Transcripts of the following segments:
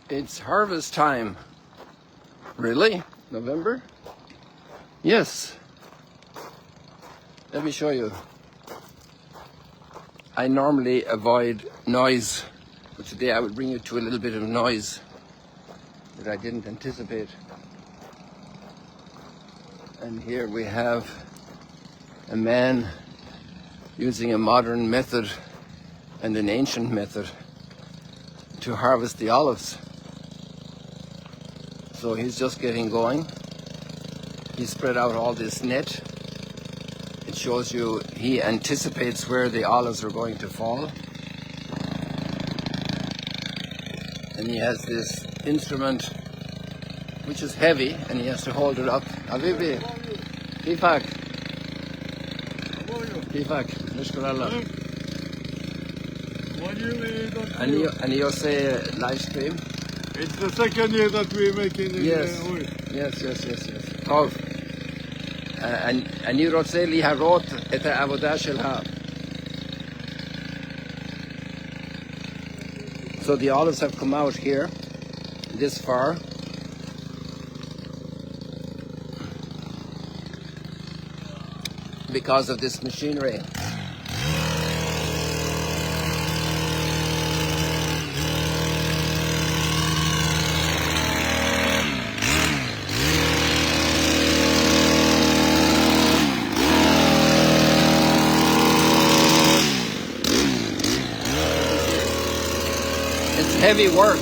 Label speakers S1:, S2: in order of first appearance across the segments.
S1: It's harvest time. Really? November? Yes. Let me show you. I normally avoid noise, but today I will bring you to a little bit of noise that I didn't anticipate. And here we have a man using a modern method and an ancient method to harvest the olives. So he's just getting going. He spread out all this net. It shows you he anticipates where the olives are going to fall. And he has this instrument which is heavy and he has to hold it up. Habibi, kifak. Kifak, mishkurallah. And you say live stream?
S2: It's the second year that we're making the oil.
S1: Yes. Tov. אני רוצה להראות את העבודה שלך. So the olives have come out here, this far. Because of this machinery. It's heavy work.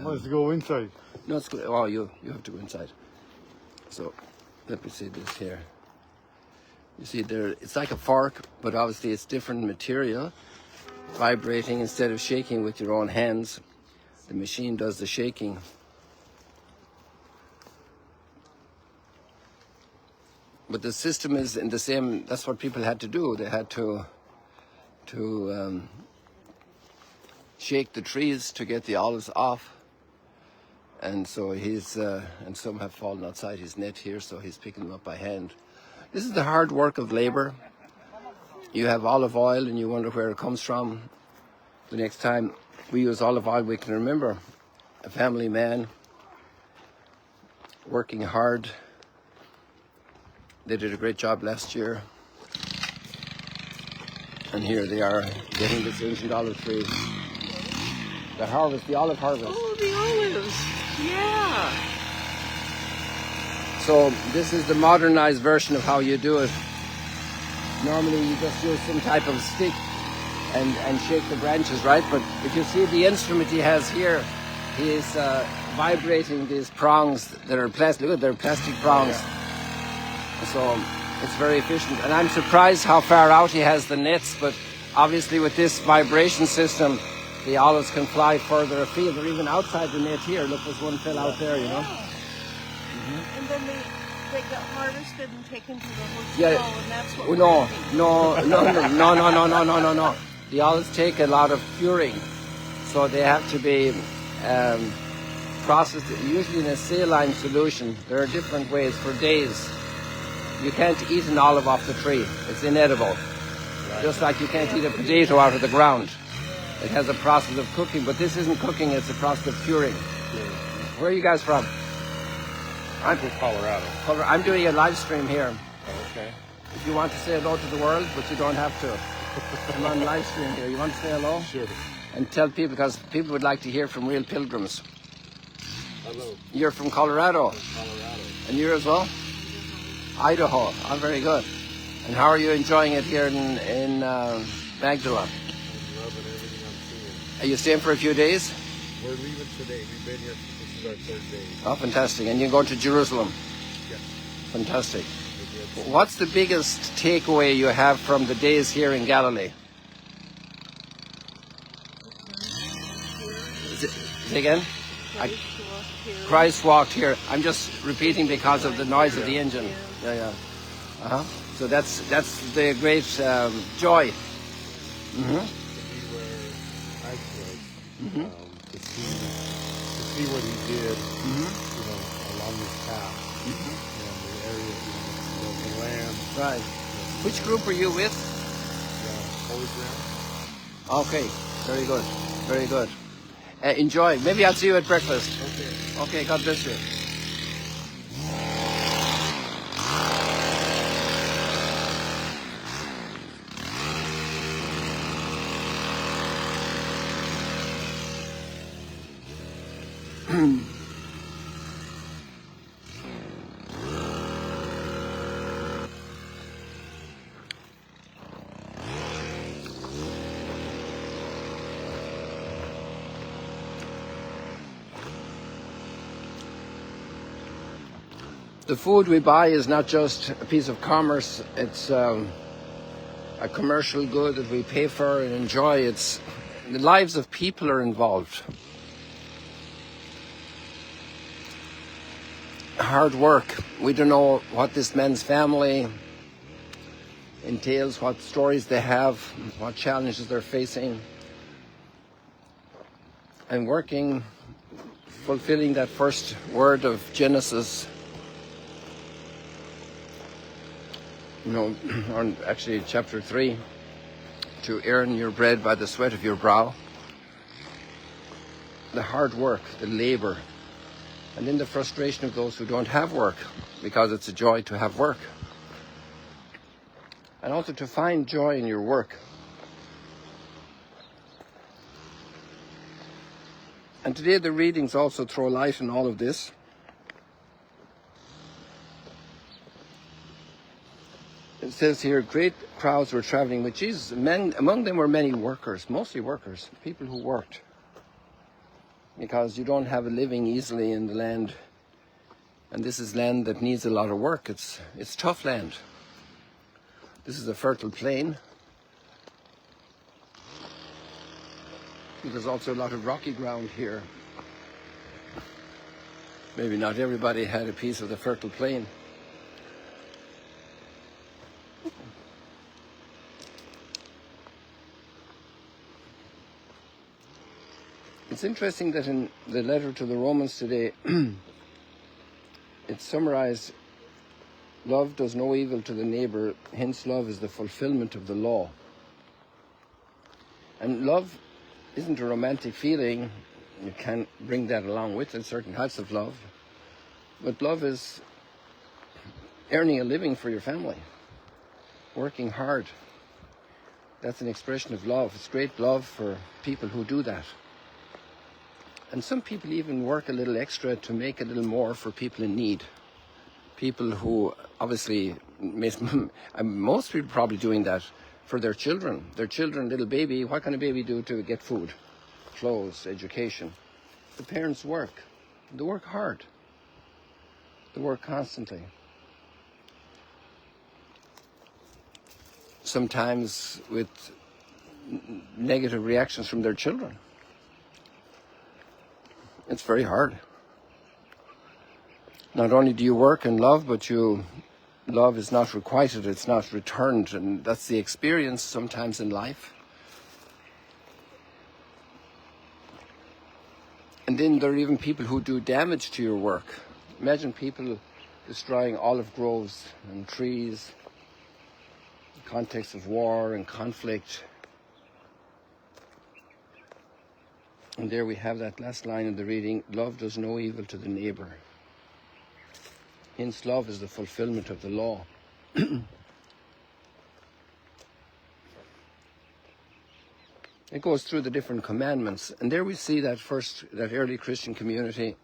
S2: Let's go inside.
S1: No, it's good. Oh, you have to go inside. So, let me see this here. You see there, it's like a fork, but obviously it's different material. Vibrating instead of shaking with your own hands. The machine does the shaking. But the system is in the same, that's what people had to do. They had to shake the trees to get the olives off. And so and some have fallen outside his net here, so he's picking them up by hand. This is the hard work of labor. You have olive oil and you wonder where it comes from. The next time we use olive oil, we can remember a family man working hard. They did a great job last year. And here they are getting this ancient olive tree. The harvest, the olive harvest.
S3: Oh, the olives. Yeah.
S1: So this is the modernized version of how you do it. Normally you just use some type of stick and shake the branches, right? But if you see the instrument he has here, he is vibrating these prongs that are plastic. Look at they're plastic prongs. So it's very efficient. And I'm surprised how far out he has the nets, but obviously with this vibration system, the olives can fly further afield or even outside the net here. Look, there's one fell out there, you know.
S3: Mm-hmm. And then they get harvested and taken to the hotel,
S1: yeah.
S3: And that's what
S1: No. The olives take a lot of curing, so they have to be processed, usually in a saline solution. There are different ways for days. You can't eat an olive off the tree. It's inedible. Right. Just like you can't eat a potato out of the ground. It has a process of cooking, but this isn't cooking, it's a process of curing. Where are you guys from?
S4: I'm from Colorado.
S1: I'm doing a live stream here.
S4: Oh, okay.
S1: If you want to say hello to the world, but you don't have to. I'm on live stream here. You want to say hello?
S4: Sure.
S1: And tell people, because people would like to hear from real pilgrims.
S4: Hello.
S1: You're from Colorado?
S4: Colorado.
S1: And you as well? Idaho. Oh, very good. And how are you enjoying it here in Magdala? Are you staying for a few days?
S4: We're leaving today. We've been here. This is our third day.
S1: Oh, fantastic. And you're going to Jerusalem?
S4: Yes.
S1: Fantastic. What's the biggest takeaway you have from the days here in Galilee? Say again?
S3: too.
S1: Christ walked here. I'm just repeating because of the noise of the engine. Yeah. Uh-huh. So that's the great joy. Mm-hmm.
S4: To be where I was, to see what he did, along this path, the area, the land.
S1: Right. Which group are you with?
S4: Holy Ground.
S1: Okay. Very good. Very good. Enjoy. Maybe I'll see you at breakfast. Okay. God bless you. The food we buy is not just a piece of commerce, it's a commercial good that we pay for and enjoy. It's the lives of people are involved. Hard work. We don't know what this man's family entails, what stories they have, what challenges they're facing. And working, fulfilling that first word of Genesis, on actually chapter 3, to earn your bread by the sweat of your brow. The hard work, the labor, and then the frustration of those who don't have work, because it's a joy to have work. And also to find joy in your work. And today the readings also throw light on all of this. It says here, great crowds were traveling with Jesus. Among them were many workers, mostly workers, people who worked. Because you don't have a living easily in the land. And this is land that needs a lot of work. It's tough land. This is a fertile plain. There's also a lot of rocky ground here. Maybe not everybody had a piece of the fertile plain. It's interesting that in the letter to the Romans today, it's summarized, love does no evil to the neighbor, hence love is the fulfillment of the law. And love isn't a romantic feeling. You can bring that along with it, certain types of love. But love is earning a living for your family, working hard. That's an expression of love. It's great love for people who do that. And some people even work a little extra to make a little more for people in need. People who obviously, most people probably doing that for their children. Their children, little baby, what can a baby do to get food, clothes, education? The parents work. They work hard. They work constantly. Sometimes with negative reactions from their children. It's very hard. Not only do you work and love, but love is not requited, it's not returned, and that's the experience sometimes in life. And then there are even people who do damage to your work. Imagine people destroying olive groves and trees, in the context of war and conflict. And there we have that last line in the reading, love does no evil to the neighbor. Hence love is the fulfillment of the law. It goes through the different commandments. And there we see that early Christian community.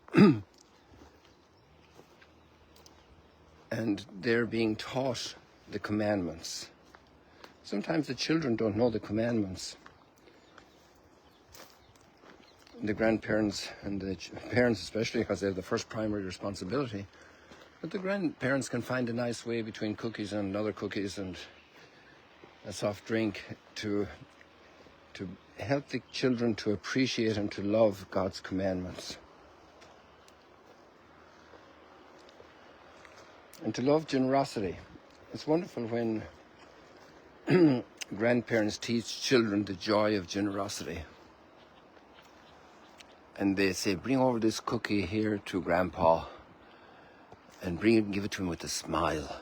S1: And they're being taught the commandments. Sometimes the children don't know the commandments. The grandparents and the parents especially, because they have the first primary responsibility. But the grandparents can find a nice way between cookies and other cookies and a soft drink to help the children to appreciate and to love God's commandments. and to love generosity. It's wonderful when grandparents teach children the joy of generosity. And they say, bring over this cookie here to Grandpa and bring it and give it to him with a smile.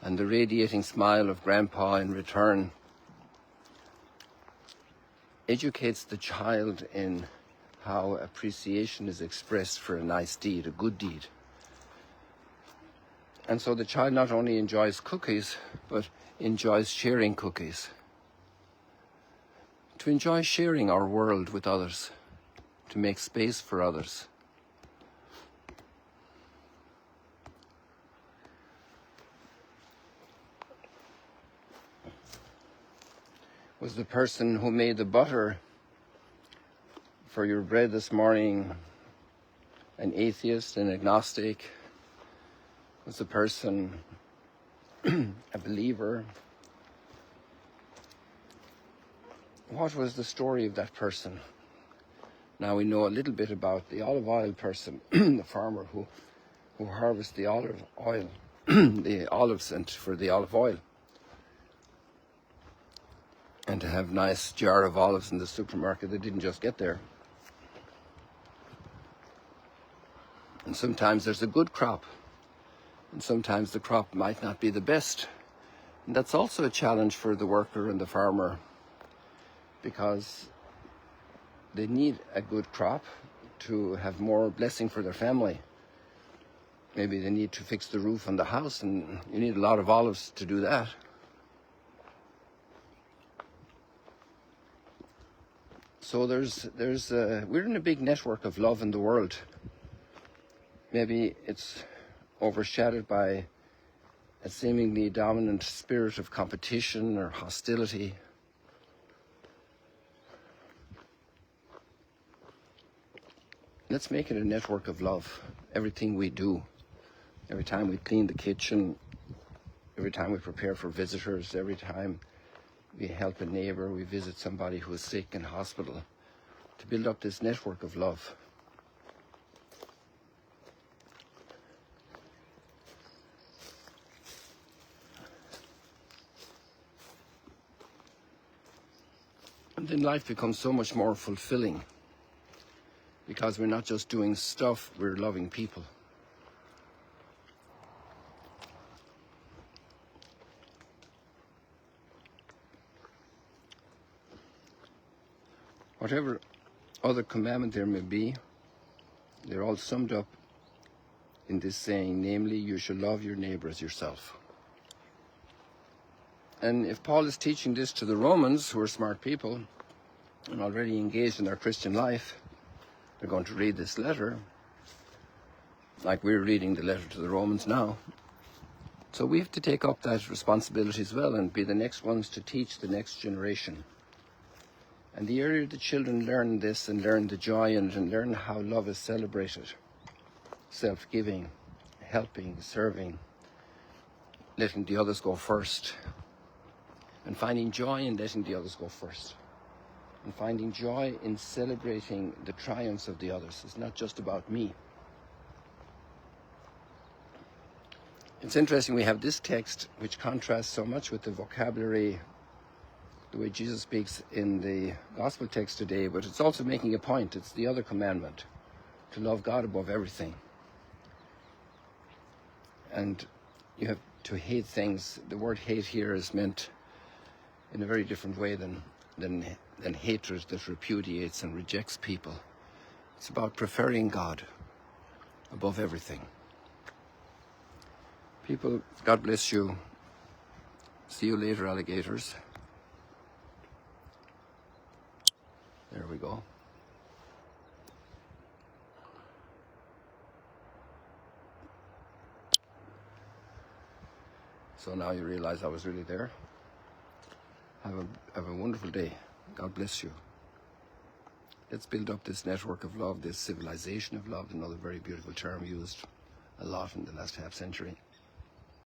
S1: And the radiating smile of Grandpa in return educates the child in how appreciation is expressed for a nice deed, a good deed. And so the child not only enjoys cookies, but enjoys sharing cookies. To enjoy sharing our world with others, to make space for others. Was the person who made the butter for your bread this morning an atheist, an agnostic? Was the person a believer? What was the story of that person? Now we know a little bit about the olive oil person, the farmer who harvests the olive oil, the olives and for the olive oil. And to have a nice jar of olives in the supermarket that didn't just get there. And sometimes there's a good crop, and sometimes the crop might not be the best. And that's also a challenge for the worker and the farmer, because they need a good crop to have more blessing for their family. Maybe they need to fix the roof on the house, and you need a lot of olives to do that. So we're in a big network of love in the world. Maybe it's overshadowed by a seemingly dominant spirit of competition or hostility. Let's make it a network of love. Everything we do, every time we clean the kitchen, every time we prepare for visitors, every time we help a neighbor, we visit somebody who is sick in hospital, to build up this network of love. And then life becomes so much more fulfilling, because we're not just doing stuff, we're loving people. Whatever other commandment there may be, they're all summed up in this saying, namely, you shall love your neighbor as yourself. And if Paul is teaching this to the Romans, who are smart people and already engaged in their Christian life, they're going to read this letter like we're reading the letter to the Romans now. So we have to take up that responsibility as well and be the next ones to teach the next generation. And the earlier the children learn this and learn the joy and learn how love is celebrated, self-giving, helping, serving, letting the others go first, and finding joy in letting the others go first, and finding joy in celebrating the triumphs of the others. It's not just about me. It's interesting, we have this text which contrasts so much with the vocabulary, the way Jesus speaks in the gospel text today, but it's also making a point. It's the other commandment, to love God above everything. And you have to hate things. The word hate here is meant in a very different way than hatred that repudiates and rejects people. It's about preferring God above everything. People, God bless you. See you later, alligators. There we go. So now you realize I was really there. Have a wonderful day. God bless you. Let's build up this network of love, this civilization of love, another very beautiful term used a lot in the last half century.